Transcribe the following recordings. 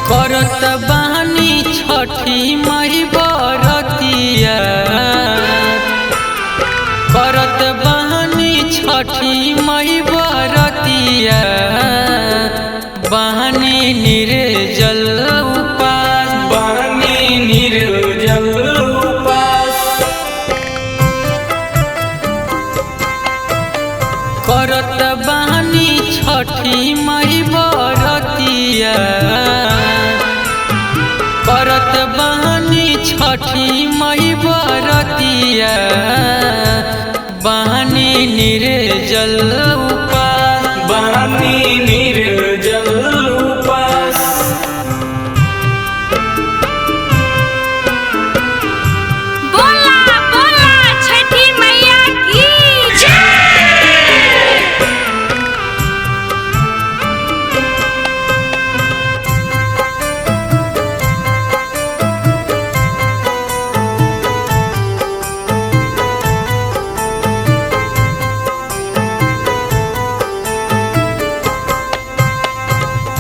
करत बानी छठी मई बरतिया, करत बानी छठी मई बरतिया, बहनी निर्जल उपास, बहनी निर्जल उपास। करत बानी छठी मई बरतिया, करत बहनी छठी मई बरतिया, बहनी निर्जल उपास, बहनी निर्जल उपास। बोला बोला छठी मैया की जय।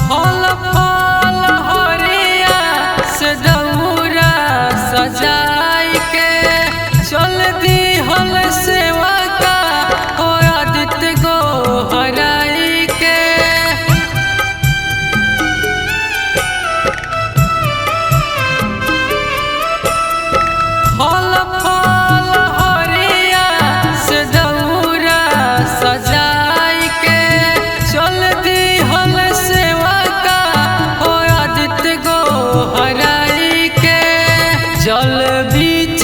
फल फल हरिया से दौरा सजाई के चल दी हल सेवा का हो आदित्य गो हराई के। फल फल हरिया से दौरा सजाई के चल दी हल सेवा का हो आदित्य गो हराई के। जल बीच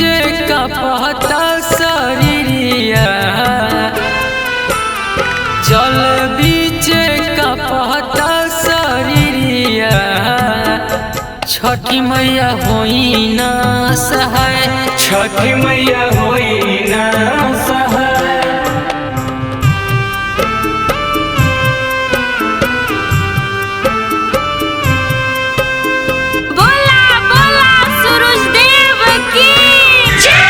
का पहता शरीरिया, जल बीच का पहता शरीरिया, छठी मैया होई ना सहाय, छठी मैया होई ना सहाय। बोला बोला सूरज देव की जय।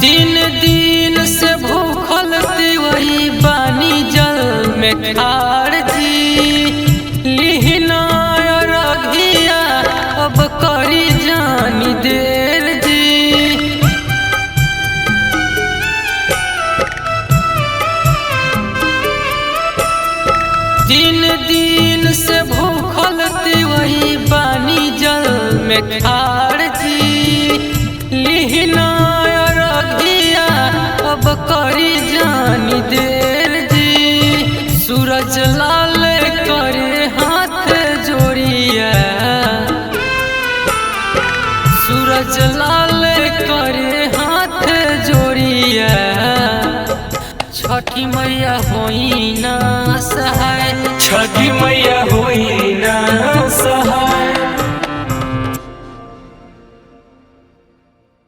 तीन दिन से भूखल वही बानी जल में ठाड़ जी, लिहना रघिया अब करी जानी देर जी। तीन दिन से भूखल वही बानी जल में ठाड़ जी, लिहना रघिया अब करी जानी देर जी। सूरज लाल करे हाथ जोड़िया, सूरज लाल करे हाथ जोड़िया, छठी मैया होई ना सहाय, छठी मैया होई